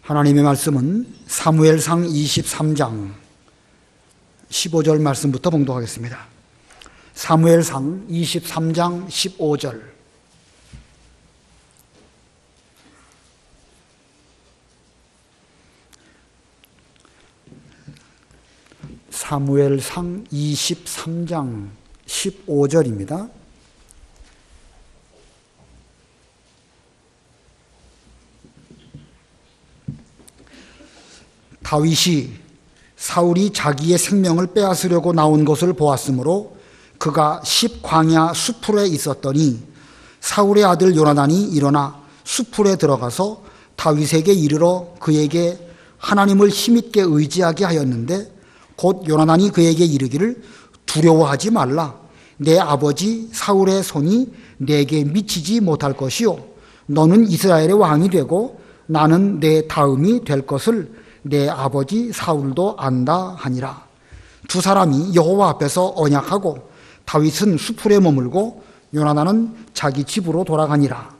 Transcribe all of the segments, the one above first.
하나님의 말씀은 사무엘상 23장 15절 말씀부터 봉독하겠습니다. 사무엘상 23장 15절. 사무엘상 23장 15절입니다. 다윗이 사울이 자기의 생명을 빼앗으려고 나온 것을 보았으므로 그가 십광야 수풀에 있었더니 사울의 아들 요나단이 일어나 수풀에 들어가서 다윗에게 이르러 그에게 하나님을 힘있게 의지하게 하였는데 곧 요나단이 그에게 이르기를 두려워하지 말라. 내 아버지 사울의 손이 내게 미치지 못할 것이요 너는 이스라엘의 왕이 되고 나는 내 다음이 될 것을 내 아버지 사울도 안다 하니라. 두 사람이 여호와 앞에서 언약하고 다윗은 수풀에 머물고 요나단은 자기 집으로 돌아가니라.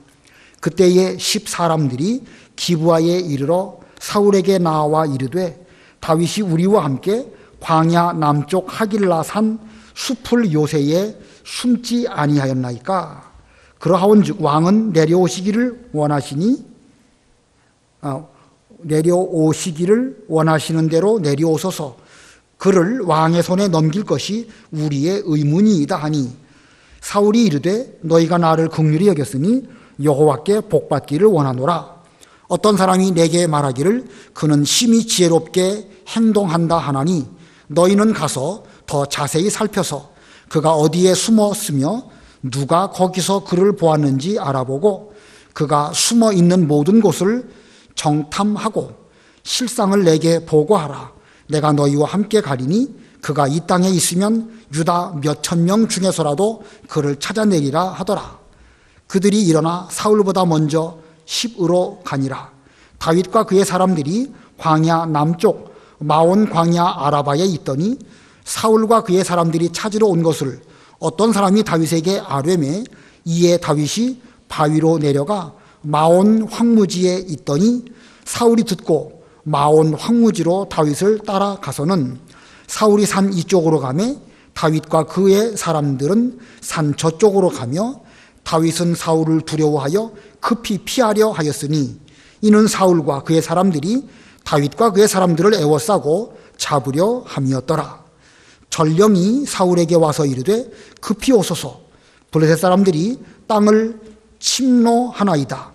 그때에 10사람들이 기브아에 이르러 사울에게 나와 이르되 다윗이 우리와 함께 광야 남쪽 하길라산 수풀 요새에 숨지 아니하였나이까. 그러하온즉 왕은 내려오시기를 원하시는 대로 내려오소서. 그를 왕의 손에 넘길 것이 우리의 의문이이다 하니 사울이 이르되 너희가 나를 긍휼히 여겼으니 여호와께 복받기를 원하노라. 어떤 사람이 내게 말하기를 그는 심히 지혜롭게 행동한다 하나니 너희는 가서 더 자세히 살펴서 그가 어디에 숨었으며 누가 거기서 그를 보았는지 알아보고 그가 숨어 있는 모든 곳을 정탐하고 실상을 내게 보고하라. 내가 너희와 함께 가리니 그가 이 땅에 있으면 유다 몇천 명 중에서라도 그를 찾아내리라 하더라. 그들이 일어나 사울보다 먼저 십으로 가니라. 다윗과 그의 사람들이 광야 남쪽 마온 광야 아라바에 있더니 사울과 그의 사람들이 찾으러 온 것을 어떤 사람이 다윗에게 아뢰매 이에 다윗이 바위로 내려가 마온 황무지에 있더니 사울이 듣고 마온 황무지로 다윗을 따라가서는 사울이 산 이쪽으로 가매 다윗과 그의 사람들은 산 저쪽으로 가며 다윗은 사울을 두려워하여 급히 피하려 하였으니 이는 사울과 그의 사람들이 다윗과 그의 사람들을 애워싸고 잡으려 함이었더라. 전령이 사울에게 와서 이르되 급히 오소서. 블레셋 사람들이 땅을 침노하나이다.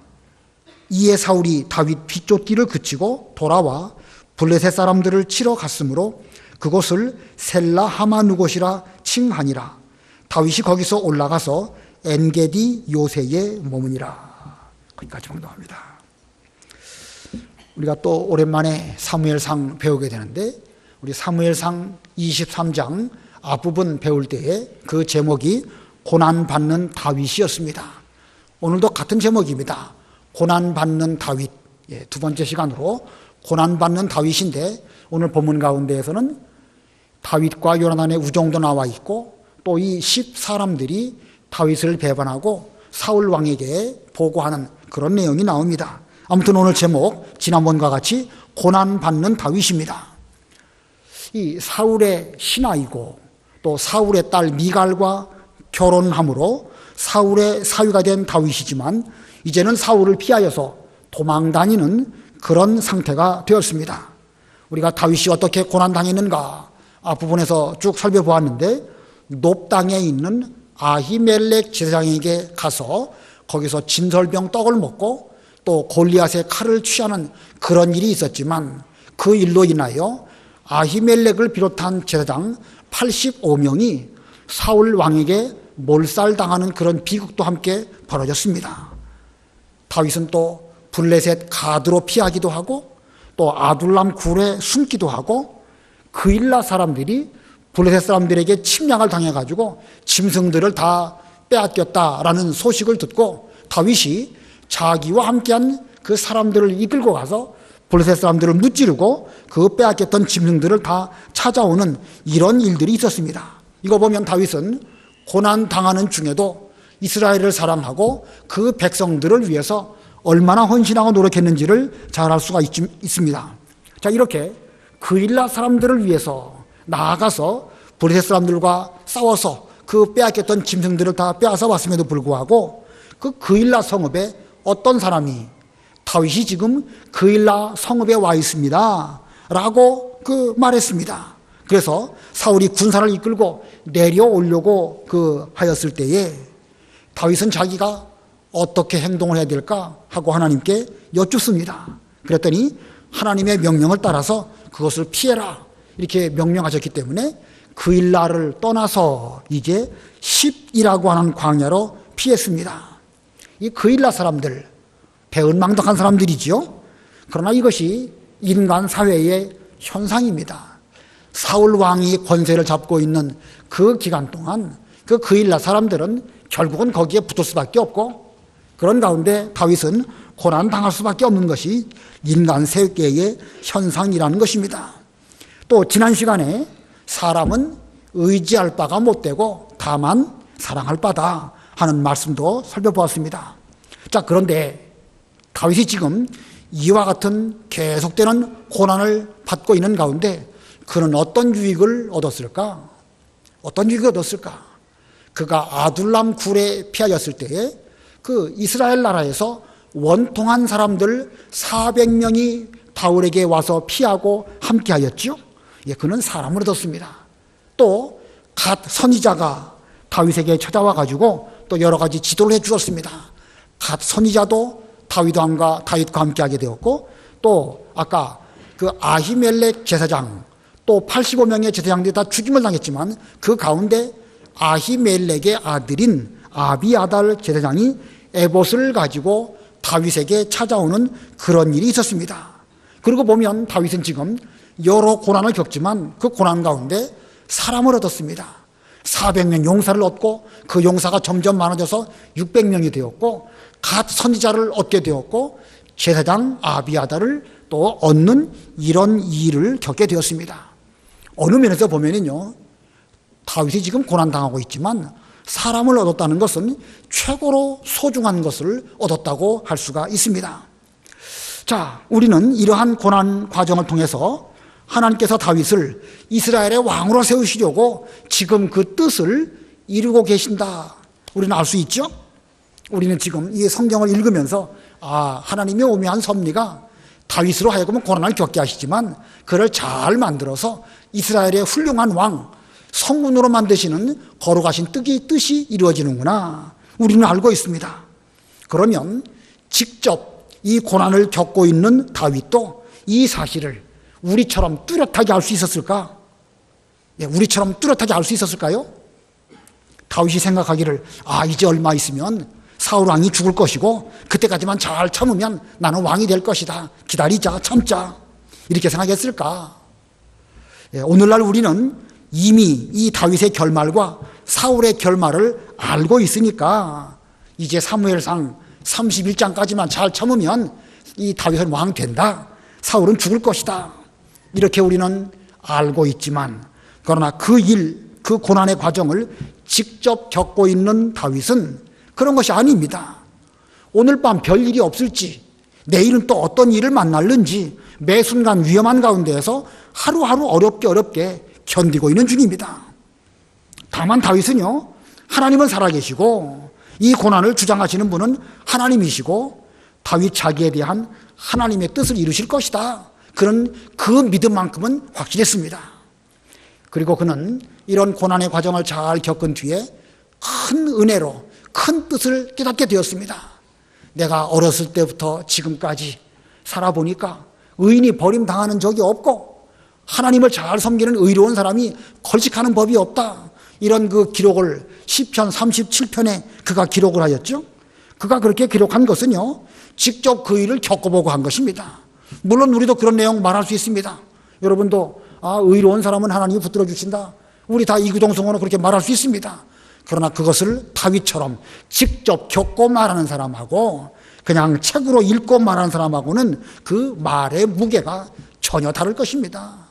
이에 사울이 다윗 비쫓기를 그치고 돌아와 블레셋 사람들을 치러 갔으므로 그곳을 셀라 하마누곳이라 칭하니라. 다윗이 거기서 올라가서 엔게디 요새에 머무니라. 거기까지 봉독합니다. 우리가 또 오랜만에 사무엘상 배우게 되는데 우리 사무엘상 23장 앞부분 배울 때에 그 제목이 고난받는 다윗이었습니다. 오늘도 같은 제목입니다. 고난받는 다윗. 두 번째 시간으로 고난받는 다윗인데 오늘 본문 가운데에서는 다윗과 요나단의 우정도 나와 있고 또 이 10사람들이 다윗을 배반하고 사울 왕에게 보고하는 그런 내용이 나옵니다. 아무튼 오늘 제목 지난번과 같이 고난받는 다윗입니다. 이 사울의 신하이고 또 사울의 딸 미갈과 결혼함으로 사울의 사위가 된 다윗이지만 이제는 사울을 피하여서 도망다니는 그런 상태가 되었습니다. 우리가 다윗이 어떻게 고난당했는가 앞부분에서 쭉 살펴보았는데 높 땅에 있는 아히멜렉 제사장에게 가서 거기서 진설병 떡을 먹고 또 골리앗의 칼을 취하는 그런 일이 있었지만 그 일로 인하여 아히멜렉을 비롯한 제사장 85명이 사울 왕에게 몰살당하는 그런 비극도 함께 벌어졌습니다. 다윗은 또 블레셋 가드로 피하기도 하고 또 아둘람 굴에 숨기도 하고 그일라 사람들이 블레셋 사람들에게 침략을 당해가지고 짐승들을 다 빼앗겼다라는 소식을 듣고 다윗이 자기와 함께한 그 사람들을 이끌고 가서 블레셋 사람들을 무찌르고 그 빼앗겼던 짐승들을 다 찾아오는 이런 일들이 있었습니다. 이거 보면 다윗은 고난당하는 중에도 이스라엘을 사랑하고 그 백성들을 위해서 얼마나 헌신하고 노력했는지를 잘 알 수가 있습니다. 자, 이렇게 그일라 사람들을 위해서 나아가서 블레셋 사람들과 싸워서 그 빼앗겼던 짐승들을 다 빼앗아 왔음에도 불구하고 그 그일라 성읍에 어떤 사람이 다윗이 지금 그일라 성읍에 와 있습니다 라고 말했습니다. 그래서 사울이 군사를 이끌고 내려오려고 하였을 때에 다윗은 자기가 어떻게 행동을 해야 될까 하고 하나님께 여쭙습니다. 그랬더니 하나님의 명령을 따라서 그것을 피해라 이렇게 명령하셨기 때문에 그일라를 떠나서 이제 십이라고 하는 광야로 피했습니다. 이 그일라 사람들 배은망덕한 사람들이지요. 그러나 이것이 인간 사회의 현상입니다. 사울 왕이 권세를 잡고 있는 그 기간 동안 그일라 사람들은 결국은 거기에 붙을 수밖에 없고 그런 가운데 다윗은 고난당할 수밖에 없는 것이 인간 세계의 현상이라는 것입니다. 또 지난 시간에 사람은 의지할 바가 못되고 다만 사랑할 바다 하는 말씀도 살펴보았습니다. 자, 그런데 다윗이 지금 이와 같은 계속되는 고난을 받고 있는 가운데 그는 어떤 유익을 얻었을까? 어떤 유익을 얻었을까? 그가 아둘람 굴에 피하였을 때에 이스라엘 나라에서 원통한 사람들 400명이 바울에게 와서 피하고 함께하였죠. 예, 그는 사람을 얻었습니다. 또 갓 선지자가 다윗에게 찾아와 가지고 또 여러 가지 지도를 해 주었습니다. 갓 선지자도 다윗과 함께하게 되었고 또 아까 아히멜렉 제사장 또 85명의 제사장들이 다 죽임을 당했지만 그 가운데 아히멜렉의 아들인 아비아달 제사장이 에봇을 가지고 다윗에게 찾아오는 그런 일이 있었습니다. 그리고 보면 다윗은 지금 여러 고난을 겪지만 그 고난 가운데 사람을 얻었습니다. 400명 용사를 얻고 그 용사가 점점 많아져서 600명이 되었고 갓 선지자를 얻게 되었고 제사장 아비아달을 또 얻는 이런 일을 겪게 되었습니다. 어느 면에서 보면은요, 다윗이 지금 고난당하고 있지만 사람을 얻었다는 것은 최고로 소중한 것을 얻었다고 할 수가 있습니다. 자, 우리는 이러한 고난 과정을 통해서 하나님께서 다윗을 이스라엘의 왕으로 세우시려고 지금 그 뜻을 이루고 계신다, 우리는 알 수 있죠? 우리는 지금 이 성경을 읽으면서 하나님의 오묘한 섭리가 다윗으로 하여금 고난을 겪게 하시지만 그를 잘 만들어서 이스라엘의 훌륭한 왕, 성군으로 만드시는 거룩하신 뜻이 이루어지는구나, 우리는 알고 있습니다. 그러면 직접 이 고난을 겪고 있는 다윗도 이 사실을 우리처럼 뚜렷하게 알 수 있었을까? 우리처럼 뚜렷하게 알 수 있었을까요? 다윗이 생각하기를 이제 얼마 있으면 사울 왕이 죽을 것이고 그때까지만 잘 참으면 나는 왕이 될 것이다, 기다리자, 참자, 이렇게 생각했을까? 오늘날 우리는 이미 이 다윗의 결말과 사울의 결말을 알고 있으니까 이제 사무엘상 31장까지만 잘 참으면 이 다윗은 왕 된다, 사울은 죽을 것이다, 이렇게 우리는 알고 있지만 그러나 그 고난의 과정을 직접 겪고 있는 다윗은 그런 것이 아닙니다. 오늘 밤 별일이 없을지, 내일은 또 어떤 일을 만날는지 매 순간 위험한 가운데에서 하루하루 어렵게 견디고 있는 중입니다. 다만 다윗은요, 하나님은 살아계시고 이 고난을 주장하시는 분은 하나님이시고 다윗 자기에 대한 하나님의 뜻을 이루실 것이다, 그런 그 믿음만큼은 확실했습니다. 그리고 그는 이런 고난의 과정을 잘 겪은 뒤에 큰 은혜로 큰 뜻을 깨닫게 되었습니다. 내가 어렸을 때부터 지금까지 살아보니까 의인이 버림당하는 적이 없고 하나님을 잘 섬기는 의로운 사람이 걸식하는 법이 없다, 이런 그 기록을 시편 37편에 그가 기록을 하였죠. 그가 그렇게 기록한 것은요, 직접 그 일을 겪어보고 한 것입니다. 물론 우리도 그런 내용 말할 수 있습니다. 여러분도 의로운 사람은 하나님이 붙들어 주신다, 우리 다 이구동성으로 그렇게 말할 수 있습니다. 그러나 그것을 다윗처럼 직접 겪고 말하는 사람하고 그냥 책으로 읽고 말하는 사람하고는 그 말의 무게가 전혀 다를 것입니다.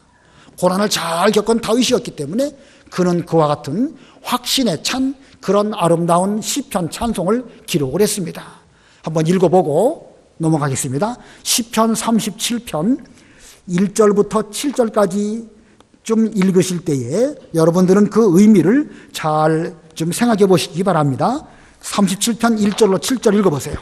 고난을 잘 겪은 다윗이었기 때문에 그는 그와 같은 확신에 찬 그런 아름다운 시편 찬송을 기록을 했습니다. 한번 읽어보고 넘어가겠습니다. 시편 37편 1절부터 7절까지 좀 읽으실 때에 여러분들은 그 의미를 잘 좀 생각해 보시기 바랍니다. 37편 1절로 7절 읽어보세요.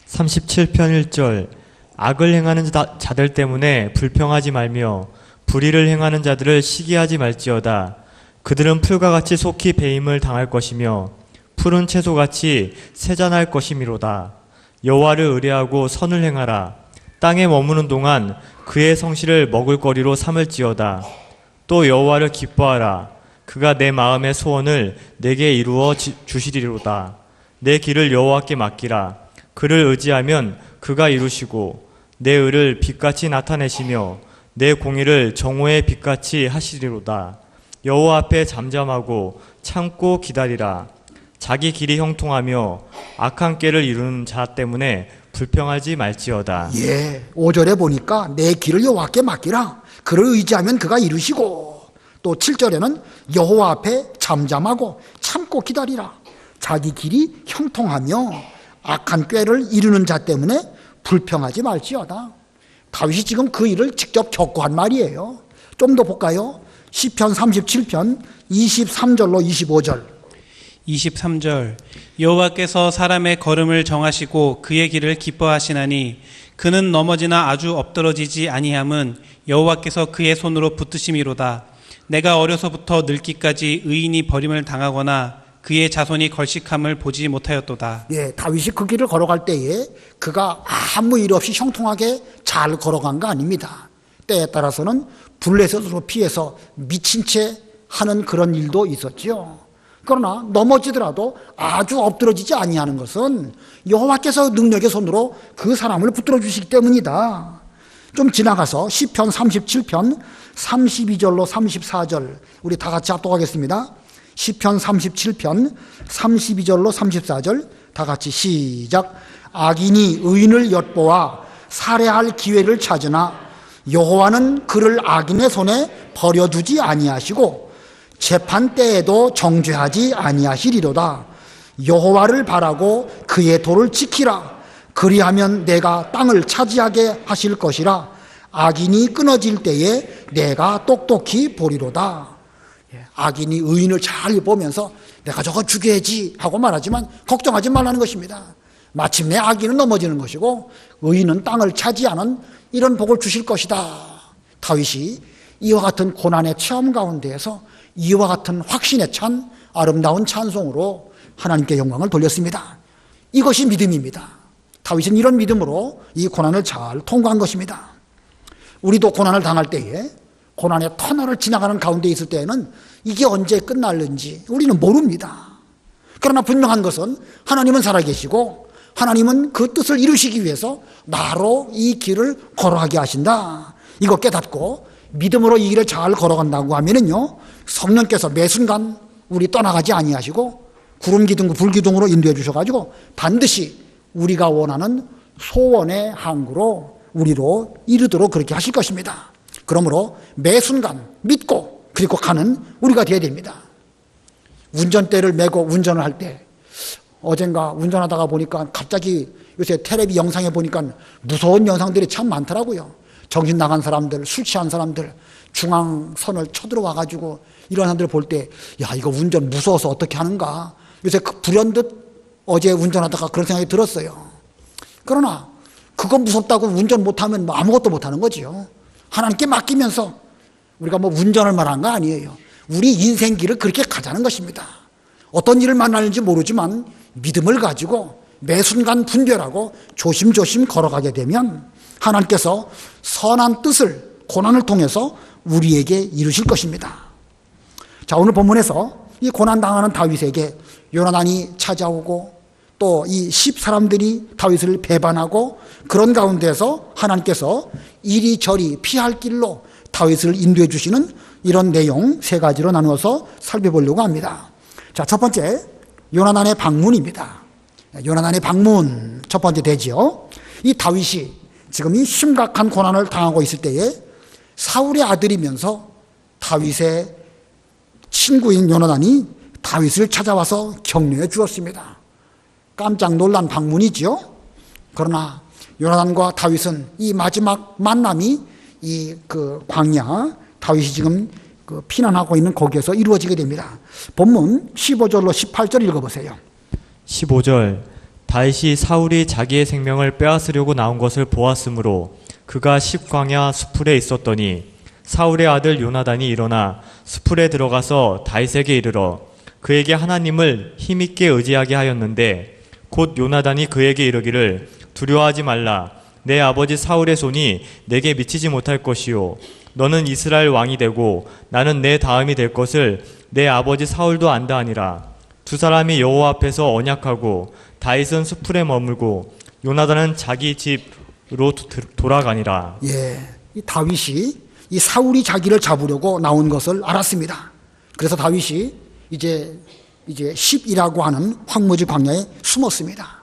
37편 1절 악을 행하는 자들 때문에 불평하지 말며 불의를 행하는 자들을 시기하지 말지어다. 그들은 풀과 같이 속히 배임을 당할 것이며 푸른 채소같이 세잔할 것이미로다. 여호와를 의뢰하고 선을 행하라. 땅에 머무는 동안 그의 성실을 먹을거리로 삼을지어다. 또 여호와를 기뻐하라. 그가 내 마음의 소원을 내게 이루어 주시리로다. 내 길을 여호와께 맡기라. 그를 의지하면 그가 이루시고 내 의를 빛같이 나타내시며 내 공의를 정오의 빛같이 하시리로다. 여호와 앞에 잠잠하고 참고 기다리라. 자기 길이 형통하며 악한 꾀를 이루는 자 때문에 불평하지 말지어다. 5절에 보니까 내 길을 여호와께 맡기라. 그를 의지하면 그가 이루시고, 또 7절에는 여호와 앞에 잠잠하고 참고 기다리라. 자기 길이 형통하며 악한 꾀를 이루는 자 때문에 불평하지 말지어다. 다윗이 지금 그 일을 직접 겪고 한 말이에요. 좀 더 볼까요? 시편 37편 23절로 25절. 23절 여호와께서 사람의 걸음을 정하시고 그의 길을 기뻐하시나니 그는 넘어지나 아주 엎드러지지 아니함은 여호와께서 그의 손으로 붙드심이로다. 내가 어려서부터 늙기까지 의인이 버림을 당하거나 그의 자손이 걸식함을 보지 못하였도다. 다윗이 그 길을 걸어갈 때에 그가 아무 일 없이 형통하게 잘 걸어간 거 아닙니다. 때에 따라서는 블레셋으로 피해서 미친 채 하는 그런 일도 있었지요. 그러나 넘어지더라도 아주 엎드러지지 아니하는 것은 여호와께서 능력의 손으로 그 사람을 붙들어 주시기 때문이다. 좀 지나가서 시편 37편 32절로 34절 우리 다 같이 합독하겠습니다. 시편 37편 32절로 34절 다 같이 시작. 악인이 의인을 엿보아 살해할 기회를 찾으나 여호와는 그를 악인의 손에 버려두지 아니하시고 재판 때에도 정죄하지 아니하시리로다. 여호와를 바라고 그의 도를 지키라. 그리하면 내가 땅을 차지하게 하실 것이라. 악인이 끊어질 때에 내가 똑똑히 보리로다. 악인이 의인을 잘 보면서 내가 저거 죽여야지 하고 말하지만 걱정하지 말라는 것입니다. 마침내 악인은 넘어지는 것이고 의인은 땅을 차지하는 이런 복을 주실 것이다. 다윗이 이와 같은 고난의 체험 가운데에서 이와 같은 확신에 찬 아름다운 찬송으로 하나님께 영광을 돌렸습니다. 이것이 믿음입니다. 다윗은 이런 믿음으로 이 고난을 잘 통과한 것입니다. 우리도 고난을 당할 때에 고난의 터널을 지나가는 가운데 있을 때에는 이게 언제 끝날는지 우리는 모릅니다. 그러나 분명한 것은 하나님은 살아계시고 하나님은 그 뜻을 이루시기 위해서 나로 이 길을 걸어가게 하신다. 이거 깨닫고 믿음으로 이 길을 잘 걸어간다고 하면은요, 성령께서 매 순간 우리 떠나가지 아니하시고 구름 기둥, 불 기둥으로 인도해 주셔가지고 반드시 우리가 원하는 소원의 항구로 우리로 이르도록 그렇게 하실 것입니다. 그러므로 매 순간 믿고 그리고 가는 우리가 되어야 됩니다. 운전대를 메고 운전을 할 때 어젠가 운전하다가 보니까 갑자기 요새 텔레비 영상에 보니까 무서운 영상들이 참 많더라고요. 정신 나간 사람들, 술 취한 사람들, 중앙선을 쳐들어와가지고 이런 사람들 볼 때, 야, 이거 운전 무서워서 어떻게 하는가. 요새 그 불현듯 어제 운전하다가 그런 생각이 들었어요. 그러나 그거 무섭다고 운전 못하면 뭐 아무것도 못하는 거지요. 하나님께 맡기면서 우리가 뭐 운전을 말한 거 아니에요. 우리 인생길을 그렇게 가자는 것입니다. 어떤 일을 만나는지 모르지만 믿음을 가지고 매 순간 분별하고 조심조심 걸어가게 되면 하나님께서 선한 뜻을 고난을 통해서 우리에게 이루실 것입니다. 자, 오늘 본문에서 이 고난당하는 다윗에게 요나단이 찾아오고 또 이 10사람들이 다윗을 배반하고 그런 가운데서 하나님께서 이리저리 피할 길로 다윗을 인도해 주시는 이런 내용 세 가지로 나누어서 살펴보려고 합니다. 자, 첫 번째 요나단의 방문입니다. 요나단의 방문 첫 번째 되지요. 이 다윗이 지금 이 심각한 고난을 당하고 있을 때에 사울의 아들이면서 다윗의 친구인 요나단이 다윗을 찾아와서 격려해 주었습니다. 깜짝 놀란 방문이지요. 그러나 요나단과 다윗은 이 마지막 만남이 이 그 광야, 다윗이 지금 그 피난하고 있는 거기에서 이루어지게 됩니다. 본문 15절로 18절 읽어보세요. 15절 다윗이 사울이 자기의 생명을 빼앗으려고 나온 것을 보았으므로 그가 십광야 수풀에 있었더니 사울의 아들 요나단이 일어나 수풀에 들어가서 다윗에게 이르러 그에게 하나님을 힘있게 의지하게 하였는데 곧 요나단이 그에게 이르기를 두려워하지 말라. 내 아버지 사울의 손이 내게 미치지 못할 것이요 너는 이스라엘 왕이 되고 나는 내 다음이 될 것을 내 아버지 사울도 안다 하니라. 두 사람이 여호와 앞에서 언약하고 다윗은 수풀에 머물고 요나단은 자기 집으로 돌아가니라. 예, 이 다윗이 이 사울이 자기를 잡으려고 나온 것을 알았습니다. 그래서 다윗이 이제 10이라고 하는 황무지 광야에 숨었습니다.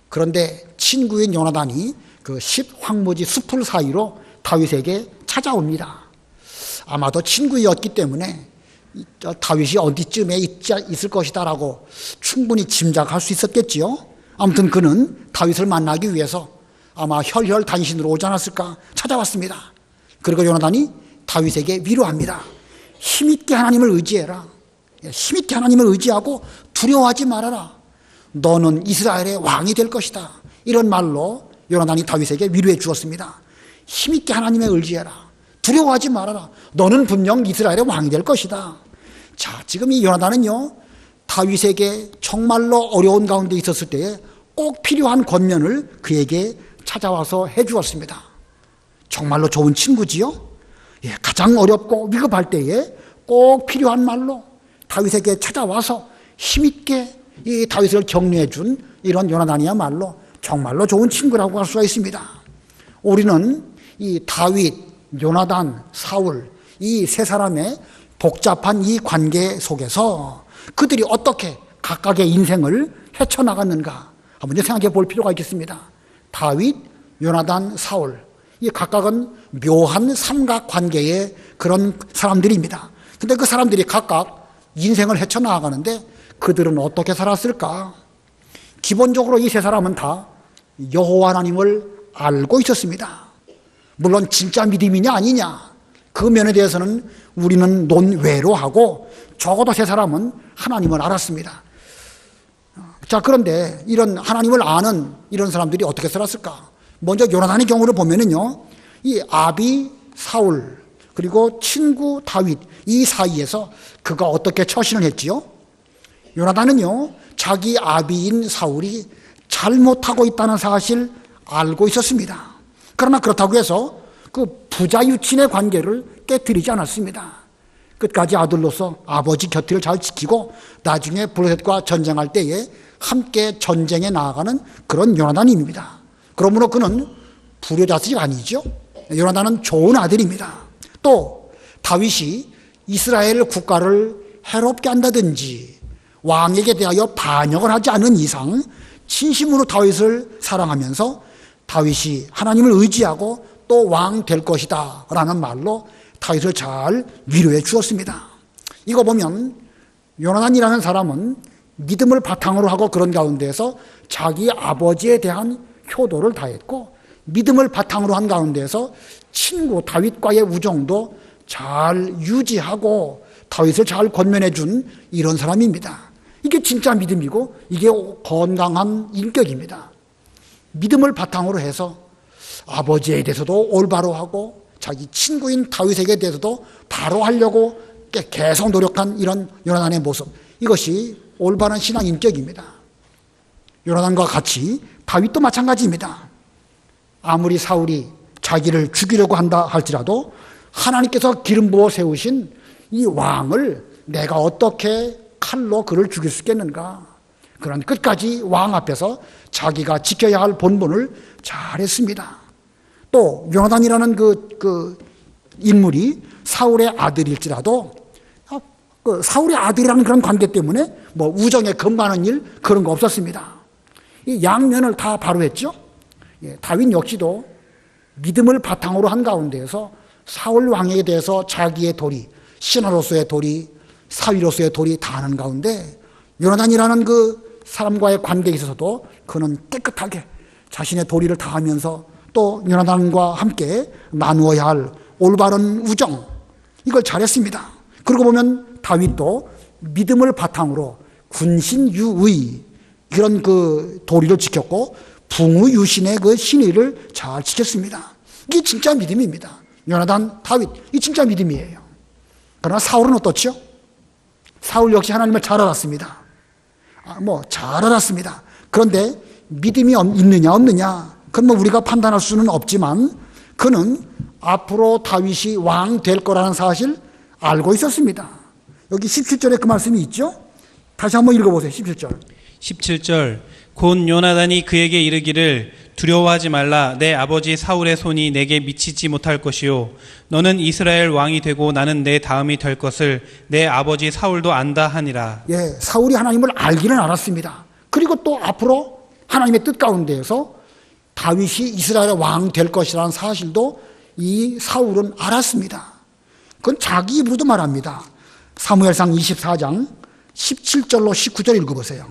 그런데 친구인 요나단이 그 10 황무지 수풀 사이로 다윗에게 찾아옵니다. 아마도 친구였기 때문에 다윗이 어디쯤에 있을 것이다라고 충분히 짐작할 수 있었겠지요. 아무튼 그는 다윗을 만나기 위해서 아마 혈혈 단신으로 오지 않았을까 찾아왔습니다. 그리고 요나단이 다윗에게 위로합니다. 힘있게 하나님을 의지해라. 힘있게 하나님을 의지하고 두려워하지 말아라. 너는 이스라엘의 왕이 될 것이다. 이런 말로 요나단이 다윗에게 위로해 주었습니다. 힘있게 하나님을 의지해라. 두려워하지 말아라. 너는 분명 이스라엘의 왕이 될 것이다. 자, 지금 이 요나단은요, 다윗에게 정말로 어려운 가운데 있었을 때에 꼭 필요한 권면을 그에게 찾아와서 해 주었습니다. 정말로 좋은 친구지요? 예, 가장 어렵고 위급할 때에 꼭 필요한 말로 다윗에게 찾아와서 힘있게 이 다윗을 격려해 준 이런 요나단이야말로 정말로 좋은 친구라고 할 수가 있습니다. 우리는 이 다윗, 요나단, 사울 이 세 사람의 복잡한 이 관계 속에서 그들이 어떻게 각각의 인생을 헤쳐나갔는가 한번 생각해 볼 필요가 있겠습니다. 다윗, 요나단, 사울 이 각각은 묘한 삼각관계의 그런 사람들입니다. 근데 그 사람들이 각각 인생을 헤쳐나가는데 그들은 어떻게 살았을까? 기본적으로 이 세 사람은 다 여호와 하나님을 알고 있었습니다. 물론 진짜 믿음이냐 아니냐 그 면에 대해서는 우리는 논외로 하고 적어도 세 사람은 하나님을 알았습니다. 자, 그런데 이런 하나님을 아는 이런 사람들이 어떻게 살았을까? 먼저 요나단의 경우를 보면은요, 이 아비 사울 그리고 친구 다윗 이 사이에서 그가 어떻게 처신을 했지요? 요나단은요, 자기 아비인 사울이 잘못하고 있다는 사실 알고 있었습니다. 그러나 그렇다고 해서 그 부자 유친의 관계를 깨뜨리지 않았습니다. 끝까지 아들로서 아버지 곁을 잘 지키고 나중에 블레셋과 전쟁할 때에 함께 전쟁에 나아가는 그런 요나단입니다. 그러므로 그는 불효자식이 아니죠. 요나단은 좋은 아들입니다. 또 다윗이 이스라엘 국가를 해롭게 한다든지 왕에게 대하여 반역을 하지 않은 이상 진심으로 다윗을 사랑하면서 다윗이 하나님을 의지하고 또 왕 될 것이다 라는 말로 다윗을 잘 위로해 주었습니다. 이거 보면 요나단이라는 사람은 믿음을 바탕으로 하고 그런 가운데에서 자기 아버지에 대한 효도를 다했고 믿음을 바탕으로 한 가운데에서 친구 다윗과의 우정도 잘 유지하고 다윗을 잘 권면해 준 이런 사람입니다. 이게 진짜 믿음이고 이게 건강한 인격입니다. 믿음을 바탕으로 해서 아버지에 대해서도 올바로 하고 자기 친구인 다윗에게 대해서도 바로 하려고 계속 노력한 이런 요나단의 모습, 이것이 올바른 신앙 인격입니다. 요나단과 같이 다윗도 마찬가지입니다. 아무리 사울이 자기를 죽이려고 한다 할지라도 하나님께서 기름 부어 세우신 이 왕을 내가 어떻게 칼로 그를 죽일 수 있겠는가? 그런 끝까지 왕 앞에서 자기가 지켜야 할 본분을 잘했습니다. 또 요나단이라는 그 인물이 사울의 아들일지라도 그 사울의 아들이라는 그런 관계 때문에 뭐 우정에 금가는 일 그런 거 없었습니다. 이 양면을 다 바로했죠. 예, 다윗 역시도 믿음을 바탕으로 한 가운데에서 사울 왕에 대해서 자기의 도리, 신하로서의 도리, 사위로서의 도리 다 하는 가운데 요나단이라는 그 사람과의 관계에 있어서도 그는 깨끗하게 자신의 도리를 다하면서 또 요나단과 함께 나누어야 할 올바른 우정, 이걸 잘했습니다. 그러고 보면 다윗도 믿음을 바탕으로 군신유의 그런 그 도리를 지켰고 붕우유신의 그 신의를 잘 지켰습니다. 이게 진짜 믿음입니다. 요나단, 다윗, 이 진짜 믿음이에요. 그러나 사울은 어떻죠? 사울 역시 하나님을 잘 알았습니다. 잘 알았습니다. 그런데 믿음이 있느냐 없느냐, 그건 우리가 판단할 수는 없지만 그는 앞으로 다윗이 왕 될 거라는 사실 알고 있었습니다. 여기 17절에 그 말씀이 있죠? 다시 한번 읽어보세요. 17절. 17절 곧 요나단이 그에게 이르기를 두려워하지 말라. 내 아버지 사울의 손이 내게 미치지 못할 것이요 너는 이스라엘 왕이 되고 나는 내 다음이 될 것을 내 아버지 사울도 안다 하니라. 예, 사울이 하나님을 알기는 알았습니다. 그리고 또 앞으로 하나님의 뜻 가운데에서 다윗이 이스라엘의 왕 될 것이라는 사실도 이 사울은 알았습니다. 그건 자기 입으로도 말합니다. 사무엘상 24장 17절로 19절 읽어보세요.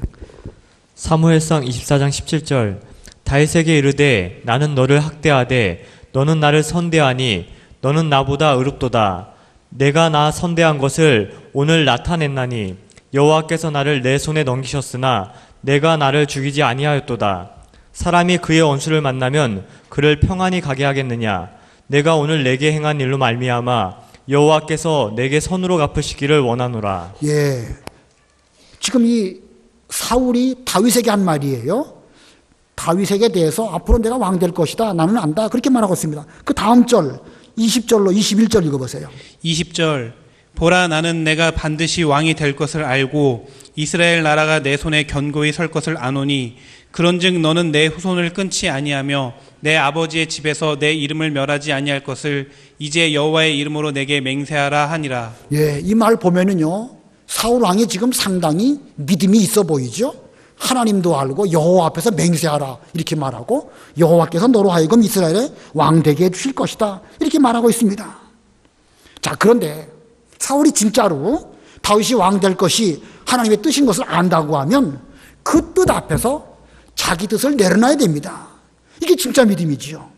사무엘상 24장 17절 다윗에게 이르되 나는 너를 학대하되 너는 나를 선대하니 너는 나보다 의롭도다. 내가 나 선대한 것을 오늘 나타냈나니 여호와께서 나를 내 손에 넘기셨으나 내가 나를 죽이지 아니하였도다. 사람이 그의 원수를 만나면 그를 평안히 가게 하겠느냐. 내가 오늘 내게 행한 일로 말미암아 여호와께서 내게 선으로 갚으시기를 원하노라. 예, 지금 이 사울이 다윗에게 한 말이에요. 다윗에게 대해서 앞으로 내가 왕 될 것이다, 나는 안다, 그렇게 말하고 있습니다. 그 다음 절 20절로 21절 읽어보세요. 20절 보라 나는 내가 반드시 왕이 될 것을 알고 이스라엘 나라가 내 손에 견고히 설 것을 아노니 그런즉 너는 내 후손을 끊지 아니하며 내 아버지의 집에서 내 이름을 멸하지 아니할 것을 이제 여호와의 이름으로 내게 맹세하라 하니라. 예, 이 말 보면은요, 사울 왕이 지금 상당히 믿음이 있어 보이죠. 하나님도 알고 여호와 앞에서 맹세하라 이렇게 말하고 여호와께서 너로 하여금 이스라엘의 왕 되게 해주실 것이다 이렇게 말하고 있습니다. 자, 그런데 사울이 진짜로 다윗이 왕 될 것이 하나님의 뜻인 것을 안다고 하면 그 뜻 앞에서 자기 뜻을 내려놔야 됩니다. 이게 진짜 믿음이지요.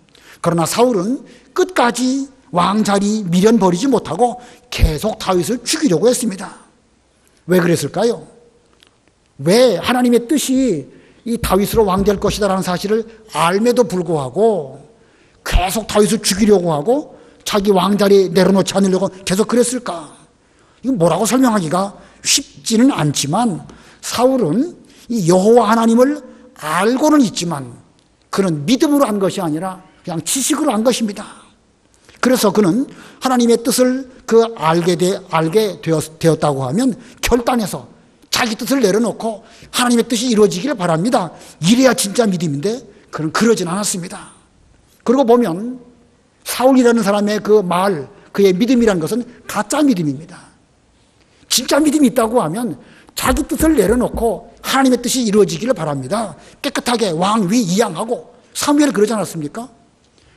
그러나 사울은 끝까지 왕자리 미련 버리지 못하고 계속 다윗을 죽이려고 했습니다. 왜 그랬을까요? 왜 하나님의 뜻이 이 다윗으로 왕 될 것이다라는 사실을 알매도 불구하고 계속 다윗을 죽이려고 하고 자기 왕자리 내려놓지 않으려고 계속 그랬을까? 이건 뭐라고 설명하기가 쉽지는 않지만 사울은 이 여호와 하나님을 알고는 있지만 그는 믿음으로 한 것이 아니라 그냥 지식으로 한 것입니다. 그래서 그는 하나님의 뜻을 알게 되었다고 하면 결단해서 자기 뜻을 내려놓고 하나님의 뜻이 이루어지기를 바랍니다. 이래야 진짜 믿음인데 그는 그러진 않았습니다. 그러고 보면 사울이라는 사람의 그 말, 그의 믿음이라는 것은 가짜 믿음입니다. 진짜 믿음이 있다고 하면 자기 뜻을 내려놓고 하나님의 뜻이 이루어지기를 바랍니다. 깨끗하게 왕위 이양하고. 사무엘은 그러지 않았습니까?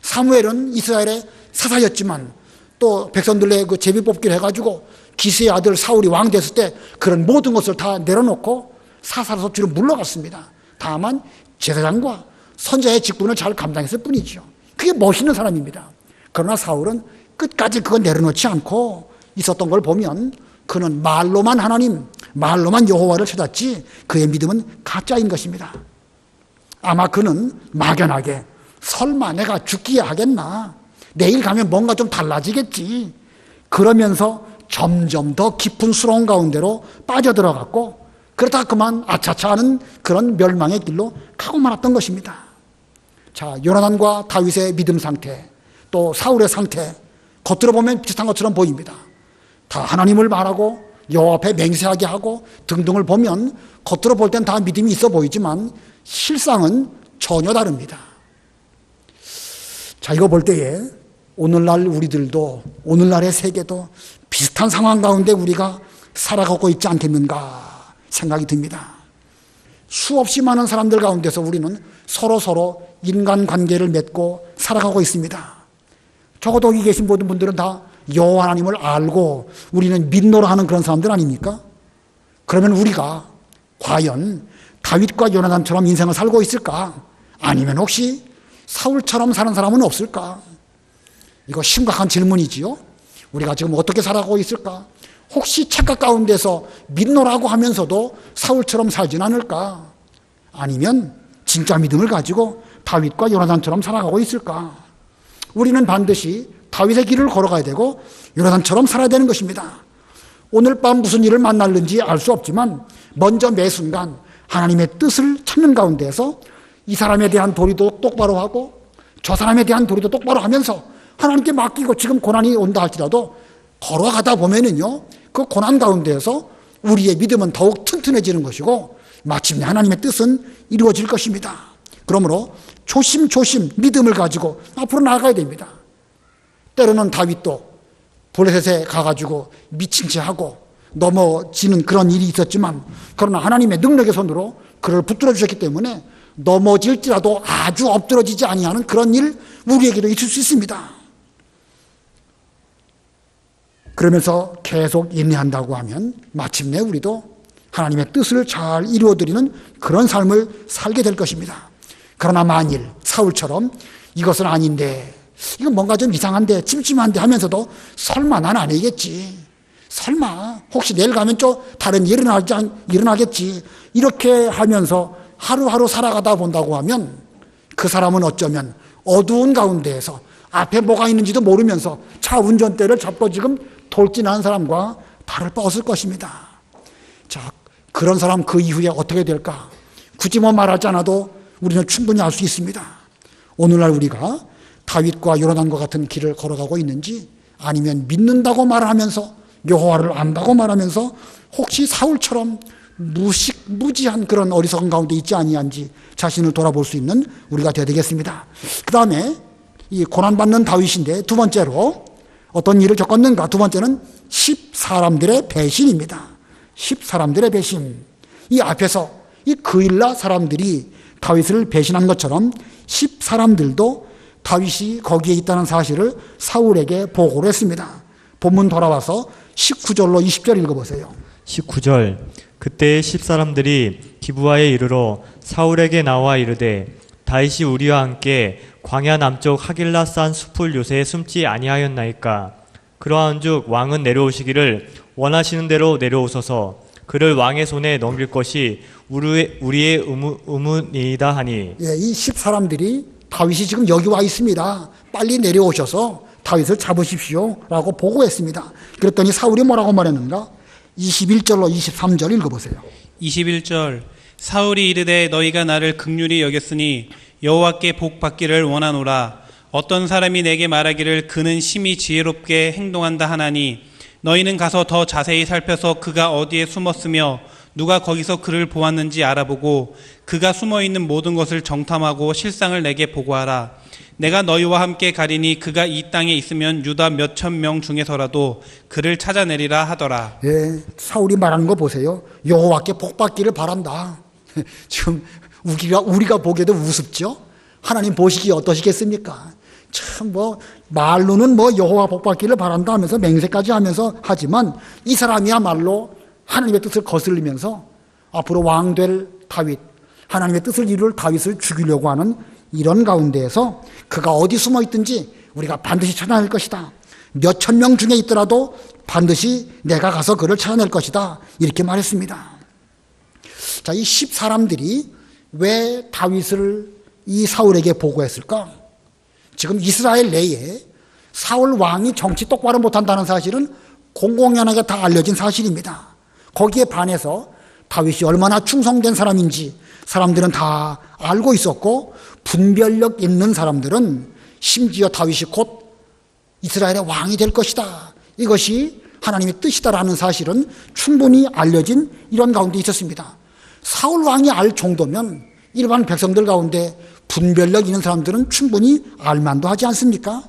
사무엘은 이스라엘의 사사였지만 또 백성들의 그 제비 뽑기를 해가지고 기스의 아들 사울이 왕 됐을 때 그런 모든 것을 다 내려놓고 사사로서 뒤로 물러갔습니다. 다만 제사장과 선자의 직분을 잘 감당했을 뿐이죠. 그게 멋있는 사람입니다. 그러나 사울은 끝까지 그거 내려놓지 않고 있었던 걸 보면 그는 말로만 하나님, 말로만 여호와를 찾았지 그의 믿음은 가짜인 것입니다. 아마 그는 막연하게 설마 내가 죽기야 하겠나, 내일 가면 뭔가 좀 달라지겠지, 그러면서 점점 더 깊은 수렁 가운데로 빠져들어갔고 그러다 그만 아차차 하는 그런 멸망의 길로 가고 말았던 것입니다. 자, 요나단과 다윗의 믿음 상태, 또 사울의 상태, 겉으로 보면 비슷한 것처럼 보입니다. 다 하나님을 말하고 여호와 앞에 맹세하게 하고 등등을 보면 겉으로 볼 땐 다 믿음이 있어 보이지만 실상은 전혀 다릅니다. 자, 이거 볼 때에 오늘날 우리들도, 오늘날의 세계도 비슷한 상황 가운데 우리가 살아가고 있지 않겠는가 생각이 듭니다. 수없이 많은 사람들 가운데서 우리는 서로 인간관계를 맺고 살아가고 있습니다. 적어도 여기 계신 모든 분들은 다 여호와 하나님을 알고 우리는 믿노라 하는 그런 사람들 아닙니까? 그러면 우리가 과연 다윗과 요나단처럼 인생을 살고 있을까? 아니면 혹시 사울처럼 사는 사람은 없을까? 이거 심각한 질문이지요. 우리가 지금 어떻게 살아가고 있을까? 혹시 착각 가운데서 믿노라고 하면서도 사울처럼 살진 않을까? 아니면 진짜 믿음을 가지고 다윗과 요나단처럼 살아가고 있을까? 우리는 반드시 다윗의 길을 걸어가야 되고 요나단처럼 살아야 되는 것입니다. 오늘 밤 무슨 일을 만날는지 알 수 없지만 먼저 매 순간 하나님의 뜻을 찾는 가운데서 이 사람에 대한 도리도 똑바로 하고 저 사람에 대한 도리도 똑바로 하면서 하나님께 맡기고 지금 고난이 온다 할지라도 걸어가다 보면은요, 그 고난 가운데에서 우리의 믿음은 더욱 튼튼해지는 것이고 마침내 하나님의 뜻은 이루어질 것입니다. 그러므로 조심조심 믿음을 가지고 앞으로 나아가야 됩니다. 때로는 다윗도 블레셋에 가가지고 미친 채 하고 넘어지는 그런 일이 있었지만 그러나 하나님의 능력의 손으로 그를 붙들어 주셨기 때문에 넘어질지라도 아주 엎드러지지 아니하는 그런 일 우리에게도 있을 수 있습니다. 그러면서 계속 인내한다고 하면 마침내 우리도 하나님의 뜻을 잘 이루어드리는 그런 삶을 살게 될 것입니다. 그러나 만일 사울처럼 이것은 아닌데 이건 뭔가 좀 이상한데 찜찜한데 하면서도 설마 난 아니겠지, 설마 혹시 내일 가면 또 다른 일이 일어나겠지 이렇게 하면서 하루하루 살아가다 본다고 하면 그 사람은 어쩌면 어두운 가운데에서 앞에 뭐가 있는지도 모르면서 차 운전대를 잡고 지금 돌진하는 사람과 다를 바 없을 것입니다. 자, 그런 사람 그 이후에 어떻게 될까? 굳이 뭐 말하지 않아도 우리는 충분히 알 수 있습니다. 오늘날 우리가 다윗과 요나단과 같은 길을 걸어가고 있는지 아니면 믿는다고 말하면서 여호와를 안다고 말하면서 혹시 사울처럼 무지한 그런 어리석은 가운데 있지 아니한지 자신을 돌아볼 수 있는 우리가 되어야 되겠습니다. 그 다음에 이 고난받는 다윗인데 두 번째로 어떤 일을 겪었는가? 두 번째는 10사람들의 배신입니다. 10사람들의 배신. 이 앞에서 이 그일라 사람들이 다윗을 배신한 것처럼 10사람들도 다윗이 거기에 있다는 사실을 사울에게 보고를 했습니다. 본문 돌아와서 19절로 20절 읽어보세요. 19절. 그때 10사람들이 기브아에 이르러 사울에게 나와 이르되 다윗이 우리와 함께 광야 남쪽 하길라 산 숲을 요새 숨지 아니하였나이까. 그러한즉 왕은 내려오시기를 원하시는 대로 내려오소서. 그를 왕의 손에 넘길 것이 우리의 의문이다 하니. 예, 이 10사람들이 다윗이 지금 여기 와 있습니다. 빨리 내려오셔서 다윗을 잡으십시오 라고 보고했습니다. 그랬더니 사울이 뭐라고 말했는가? 21절로 23절 읽어보세요. 21절 사울이 이르되 너희가 나를 긍휼히 여겼으니 여호와께 복 받기를 원하노라. 어떤 사람이 내게 말하기를 그는 심히 지혜롭게 행동한다 하나니 너희는 가서 더 자세히 살펴서 그가 어디에 숨었으며 누가 거기서 그를 보았는지 알아보고 그가 숨어있는 모든 것을 정탐하고 실상을 내게 보고하라. 내가 너희와 함께 가리니 그가 이 땅에 있으면 유다 몇천 명 중에서라도 그를 찾아내리라 하더라. 예, 사울이 말하는 거 보세요. 여호와께 복 받기를 바란다. 지금 우리가 보기에도 우습죠. 하나님 보시기에 어떠시겠습니까? 참 말로는 여호와 복 받기를 바란다 하면서 맹세까지 하면서 하지만 이 사람이야말로 하나님의 뜻을 거슬리면서 앞으로 왕 될 다윗, 하나님의 뜻을 이룰 다윗을 죽이려고 하는 이런 가운데에서 그가 어디 숨어 있든지 우리가 반드시 찾아낼 것이다. 몇천 명 중에 있더라도 반드시 내가 가서 그를 찾아낼 것이다. 이렇게 말했습니다. 자, 이 10사람들이 왜 다윗을 이 사울에게 보고했을까? 지금 이스라엘 내에 사울 왕이 정치 똑바로 못한다는 사실은 공공연하게 다 알려진 사실입니다. 거기에 반해서 다윗이 얼마나 충성된 사람인지 사람들은 다 알고 있었고 분별력 있는 사람들은 심지어 다윗이 곧 이스라엘의 왕이 될 것이다. 이것이 하나님의 뜻이다라는 사실은 충분히 알려진 이런 가운데 있었습니다. 사울 왕이 알 정도면 일반 백성들 가운데 분별력 있는 사람들은 충분히 알만도 하지 않습니까?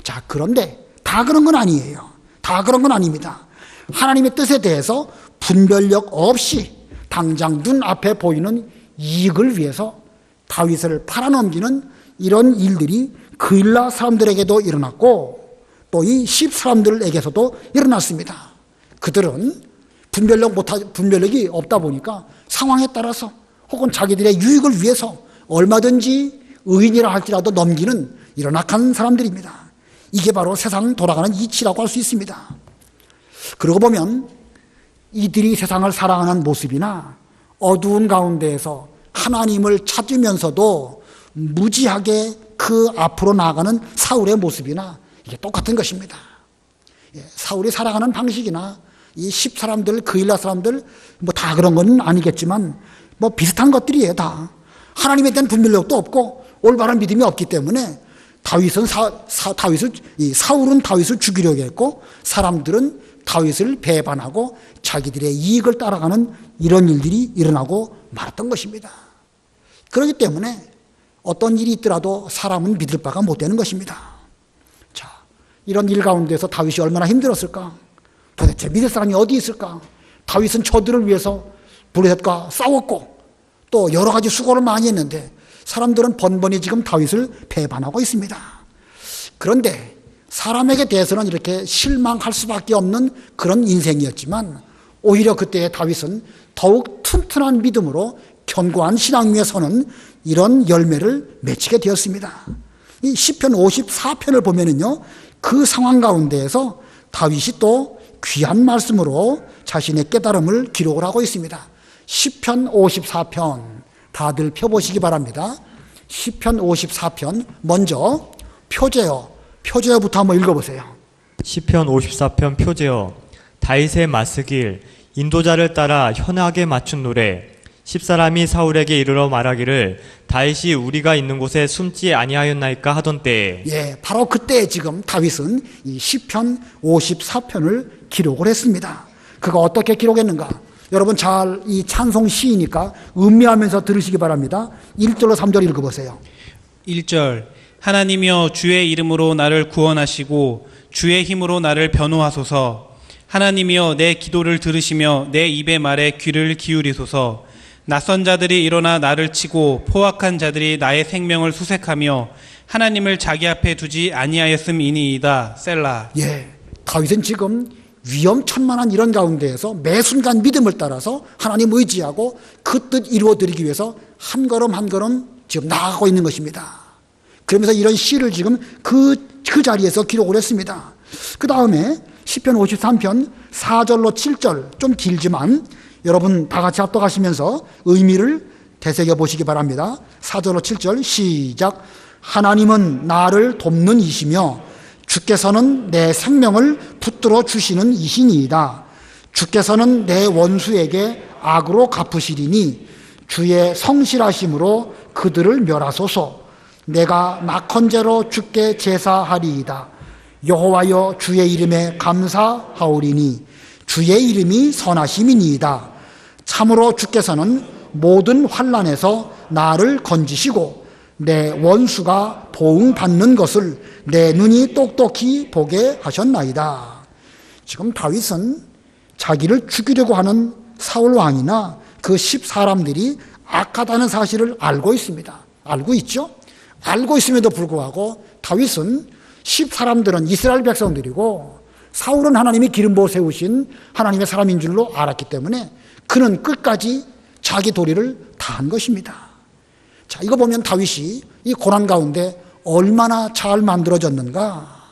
자, 그런데 다 그런 건 아니에요. 다 그런 건 아닙니다. 하나님의 뜻에 대해서 분별력 없이 당장 눈앞에 보이는 이익을 위해서 다윗을 팔아넘기는 이런 일들이 그일라 사람들에게도 일어났고 또 이 10사람들에게서도 일어났습니다. 그들은 분별력이 없다 보니까 상황에 따라서 혹은 자기들의 유익을 위해서 얼마든지 의인이라 할지라도 넘기는 이런 악한 사람들입니다. 이게 바로 세상 돌아가는 이치라고 할 수 있습니다. 그러고 보면 이들이 세상을 살아가는 모습이나 어두운 가운데에서 하나님을 찾으면서도 무지하게 그 앞으로 나아가는 사울의 모습이나 이게 똑같은 것입니다. 사울이 살아가는 방식이나 이 10사람들, 그일라 사람들 뭐 다 그런 건 아니겠지만 뭐 비슷한 것들이에요. 다 하나님에 대한 분별력도 없고 올바른 믿음이 없기 때문에 사울은 다윗을 죽이려고 했고 사람들은 다윗을 배반하고 자기들의 이익을 따라가는 이런 일들이 일어나고 말았던 것입니다. 그렇기 때문에 어떤 일이 있더라도 사람은 믿을 바가 못 되는 것입니다. 자, 이런 일 가운데서 다윗이 얼마나 힘들었을까? 도대체 믿을 사람이 어디 있을까? 다윗은 저들을 위해서 블레셋과 싸웠고 또 여러 가지 수고를 많이 했는데 사람들은 번번이 지금 다윗을 배반하고 있습니다. 그런데 사람에게 대해서는 이렇게 실망할 수밖에 없는 그런 인생이었지만 오히려 그때의 다윗은 더욱 튼튼한 믿음으로 견고한 신앙 위에 서는 이런 열매를 맺히게 되었습니다. 이 시편 54편을 보면은요, 그 상황 가운데에서 다윗이 또 귀한 말씀으로 자신의 깨달음을 기록을 하고 있습니다. 시편 54편 다들 펴보시기 바랍니다. 시편 54편 먼저 표제어부터 한번 읽어보세요. 시편 54편 표제어. 다윗의 맞쓰길 인도자를 따라 현악에 맞춘 노래. 10사람이 사울에게 이르러 말하기를 다윗이 우리가 있는 곳에 숨지 아니하였나이까 하던 때에. 예, 바로 그때 지금 다윗은 이 시편 54편을 기록을 했습니다. 그가 어떻게 기록했는가? 여러분 잘 이 찬송 시이니까 음미하면서 들으시기 바랍니다. 1절로 3절 읽어보세요. 1절 하나님이여 주의 이름으로 나를 구원하시고 주의 힘으로 나를 변호하소서. 하나님이여 내 기도를 들으시며 내 입의 말에 귀를 기울이소서. 낯선 자들이 일어나 나를 치고 포악한 자들이 나의 생명을 수색하며 하나님을 자기 앞에 두지 아니하였음이니이다. 셀라. 예, 다윗은 지금 위험천만한 이런 가운데에서 매 순간 믿음을 따라서 하나님 의지하고 그 뜻 이루어드리기 위해서 한 걸음 한 걸음 지금 나아가고 있는 것입니다. 그러면서 이런 시를 지금 그 자리에서 기록을 했습니다. 그 다음에 시편 53편 4절로 7절 좀 길지만 여러분 다 같이 합독하시면서 의미를 되새겨 보시기 바랍니다. 4절로 7절 시작. 하나님은 나를 돕는 이시며 주께서는 내 생명을 붙들어 주시는 이시니이다. 주께서는 내 원수에게 악으로 갚으시리니 주의 성실하심으로 그들을 멸하소서. 내가 낙헌제로 주께 제사하리이다. 여호와여 주의 이름에 감사하오리니 주의 이름이 선하심이니이다. 참으로 주께서는 모든 환난에서 나를 건지시고 내 원수가 보응받는 것을 내 눈이 똑똑히 보게 하셨나이다. 지금 다윗은 자기를 죽이려고 하는 사울 왕이나 그 10사람들이 악하다는 사실을 알고 있습니다. 알고 있죠? 알고 있음에도 불구하고 다윗은 10사람들은 이스라엘 백성들이고 사울은 하나님이 기름 부어 세우신 하나님의 사람인 줄로 알았기 때문에 그는 끝까지 자기 도리를 다한 것입니다. 자, 이거 보면 다윗이 이 고난 가운데 얼마나 잘 만들어졌는가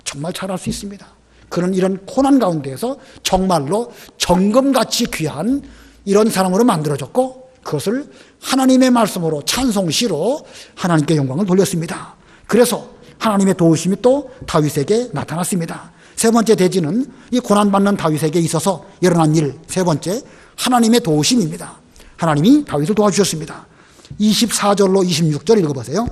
정말 잘 알 수 있습니다. 그는 이런 고난 가운데에서 정말로 정금같이 귀한 이런 사람으로 만들어졌고 그것을 하나님의 말씀으로 찬송시로 하나님께 영광을 돌렸습니다. 그래서 하나님의 도우심이 또 다윗에게 나타났습니다. 세 번째 대지는 이 고난받는 다윗에게 있어서 일어난 일, 세 번째 하나님의 도우심입니다. 하나님이 다윗을 도와주셨습니다. 24절로 26절 읽어보세요.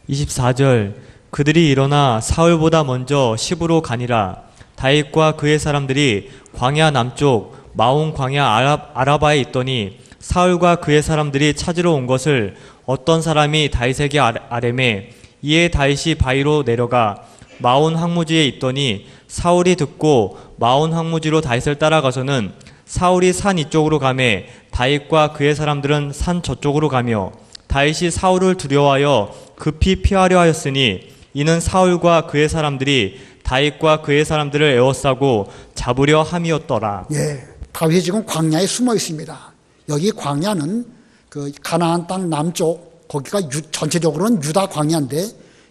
24절 그들이 일어나 사울보다 먼저 시브로 가니라. 다윗과 그의 사람들이 광야 남쪽 마온 광야 아라바에 있더니 사울과 그의 사람들이 찾으러 온 것을 어떤 사람이 다윗에게 아뢰매. 이에 다윗이 바위로 내려가 마온 황무지에 있더니 사울이 듣고 마온 황무지로 다윗을 따라가서는 사울이 산 이쪽으로 가매 다윗과 그의 사람들은 산 저쪽으로 가며 다윗이 사울을 두려워하여 급히 피하려 하였으니 이는 사울과 그의 사람들이 다윗과 그의 사람들을 에워싸고 잡으려 함이었더라. 예, 다윗이 지금 광야에 숨어 있습니다. 여기 광야는 그 가나안 땅 남쪽 거기가 전체적으로는 유다 광야인데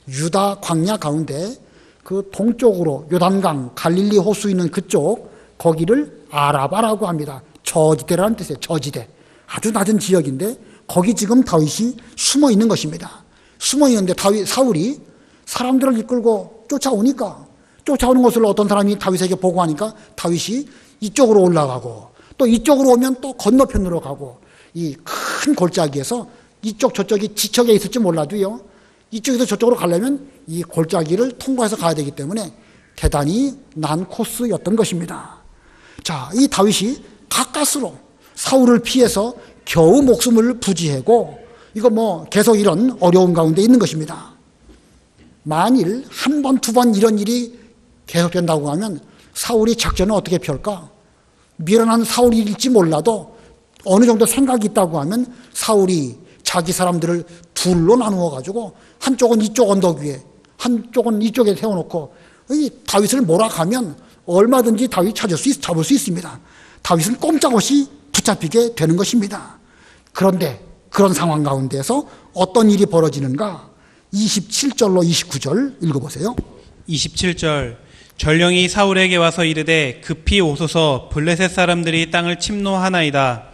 유다 광야 가운데 그 동쪽으로 요단강 갈릴리 호수 있는 그쪽 거기를 아라바라고 합니다. 저지대라는 뜻이에요. 저지대. 아주 낮은 지역인데 거기 지금 다윗이 숨어 있는 것입니다. 숨어 있는데 사울이 사람들을 이끌고 쫓아오니까 쫓아오는 것을 어떤 사람이 다윗에게 보고하니까 다윗이 이쪽으로 올라가고 또 이쪽으로 오면 또 건너편으로 가고 이 큰 골짜기에서 이쪽 저쪽이 지척에 있을지 몰라도요. 이쪽에서 저쪽으로 가려면 이 골짜기를 통과해서 가야 되기 때문에 대단히 난 코스였던 것입니다. 자, 이 다윗이 가까스로 사울을 피해서 겨우 목숨을 부지하고 이거 뭐 계속 이런 어려운 가운데 있는 것입니다. 만일 한 번, 두 번 이런 일이 계속된다고 하면 사울이 작전을 어떻게 펼까? 미련한 사울일지 몰라도 어느 정도 생각이 있다고 하면 사울이 자기 사람들을 둘로 나누어 가지고 한쪽은 이쪽 언덕 위에 한쪽은 이쪽에 세워놓고 이 다윗을 몰아가면 얼마든지 다윗 잡을 수 있습니다. 다윗은 꼼짝없이 붙잡히게 되는 것입니다. 그런데 그런 상황 가운데서 어떤 일이 벌어지는가? 27절로 29절 읽어보세요. 27절 전령이 사울에게 와서 이르되 급히 오소서 블레셋 사람들이 땅을 침노하나이다.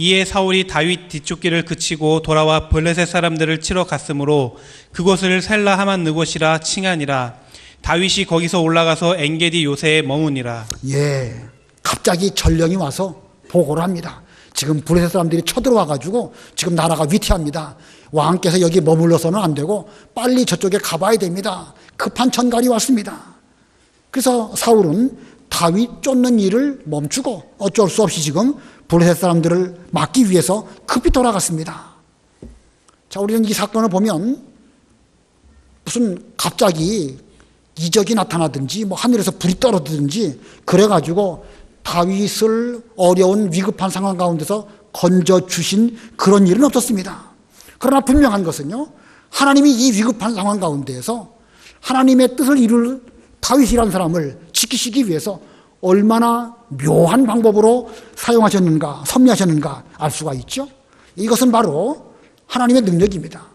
이에 사울이 다윗 뒤쫓기를 그치고 돌아와 블레셋 사람들을 치러 갔으므로 그곳을 셀라 하만 느곳이라 칭하니라. 다윗이 거기서 올라가서 엔게디 요새에 머무니라. 예, 갑자기 전령이 와서 보고를 합니다. 지금 블레셋 사람들이 쳐들어와 가지고 지금 나라가 위태합니다. 왕께서 여기 머물러서는 안 되고 빨리 저쪽에 가봐야 됩니다. 급한 천갈이 왔습니다. 그래서 사울은 다윗 쫓는 일을 멈추고 어쩔 수 없이 지금 블레셋 사람들을 막기 위해서 급히 돌아갔습니다. 자, 우리는 이 사건을 보면 무슨 갑자기 이적이 나타나든지 뭐 하늘에서 불이 떨어지든지 그래가지고 다윗을 어려운 위급한 상황 가운데서 건져주신 그런 일은 없었습니다. 그러나 분명한 것은요, 하나님이 이 위급한 상황 가운데에서 하나님의 뜻을 이룰 다윗이라는 사람을 지키시기 위해서 얼마나 묘한 방법으로 사용하셨는가, 섭리하셨는가 알 수가 있죠. 이것은 바로 하나님의 능력입니다.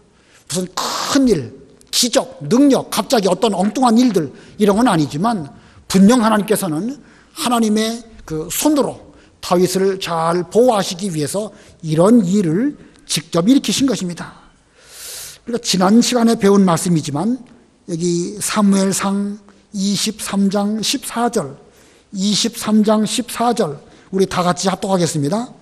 무슨 큰 일, 기적, 능력, 갑자기 어떤 엉뚱한 일들 이런 건 아니지만 분명 하나님께서는 하나님의 그 손으로 다윗을 잘 보호하시기 위해서 이런 일을 직접 일으키신 것입니다. 우리가 지난 시간에 배운 말씀이지만 여기 사무엘상 23장 14절 23장 14절 우리 다 같이 합독하겠습니다.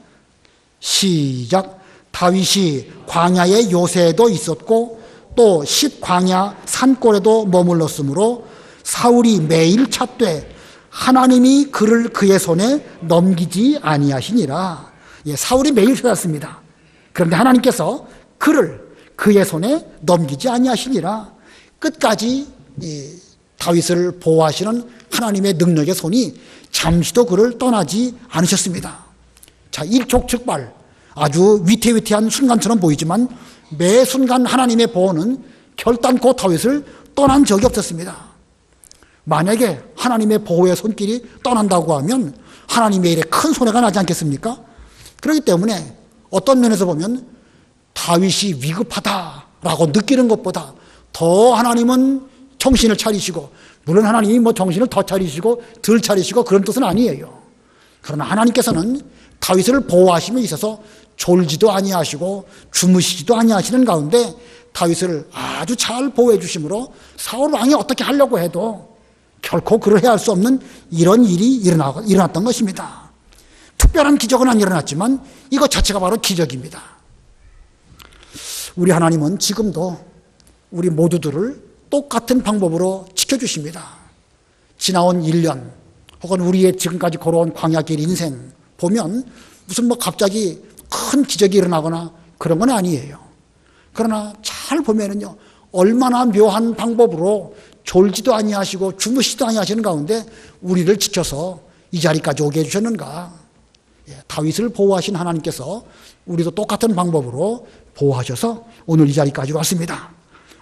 시작. 다윗이 광야의 요새에도 있었고 또 십광야 산골에도 머물렀으므로 사울이 매일 찾되 하나님이 그를 그의 손에 넘기지 아니하시니라. 예, 사울이 매일 찾았습니다. 그런데 하나님께서 그를 그의 손에 넘기지 아니하시니라. 끝까지 다윗을 보호하시는 하나님의 능력의 손이 잠시도 그를 떠나지 않으셨습니다. 자, 일촉즉발 아주 위태위태한 순간처럼 보이지만 매 순간 하나님의 보호는 결단코 다윗을 떠난 적이 없었습니다. 만약에 하나님의 보호의 손길이 떠난다고 하면 하나님의 일에 큰 손해가 나지 않겠습니까? 그렇기 때문에 어떤 면에서 보면 다윗이 위급하다라고 느끼는 것보다 더 하나님은 정신을 차리시고, 물론 하나님이 뭐 정신을 더 차리시고 덜 차리시고 그런 뜻은 아니에요. 그러나 하나님께서는 다윗을 보호하심에 있어서 졸지도 아니하시고 주무시지도 아니하시는 가운데 다윗을 아주 잘 보호해 주심으로 사울 왕이 어떻게 하려고 해도 결코 그를 해할 수 없는 이런 일이 일어났던 것입니다. 특별한 기적은 안 일어났지만 이것 자체가 바로 기적입니다. 우리 하나님은 지금도 우리 모두들을 똑같은 방법으로 지켜주십니다. 지나온 1년 혹은 우리의 지금까지 걸어온 광야길 인생 보면 무슨 뭐 갑자기 큰 기적이 일어나거나 그런 건 아니에요. 그러나 잘 보면은요, 얼마나 묘한 방법으로 졸지도 아니하시고 주무시지도 아니하시는 가운데 우리를 지켜서 이 자리까지 오게 해주셨는가. 다윗을 보호하신 하나님께서 우리도 똑같은 방법으로 보호하셔서 오늘 이 자리까지 왔습니다.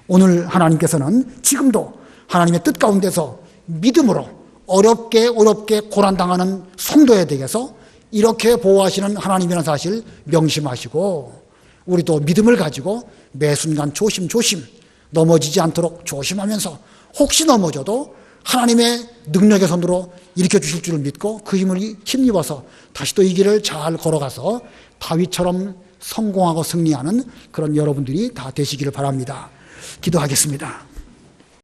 오늘 하나님께서는 지금도 하나님의 뜻 가운데서 믿음으로 어렵게 고난당하는 성도에 대해서 이렇게 보호하시는 하나님이라는 사실 명심하시고 우리도 믿음을 가지고 매 순간 조심조심 넘어지지 않도록 조심하면서 혹시 넘어져도 하나님의 능력의 손으로 일으켜 주실 줄을 믿고 그 힘을 힘입어서 다시 또 이 길을 잘 걸어가서 다윗처럼 성공하고 승리하는 그런 여러분들이 다 되시기를 바랍니다. 기도하겠습니다.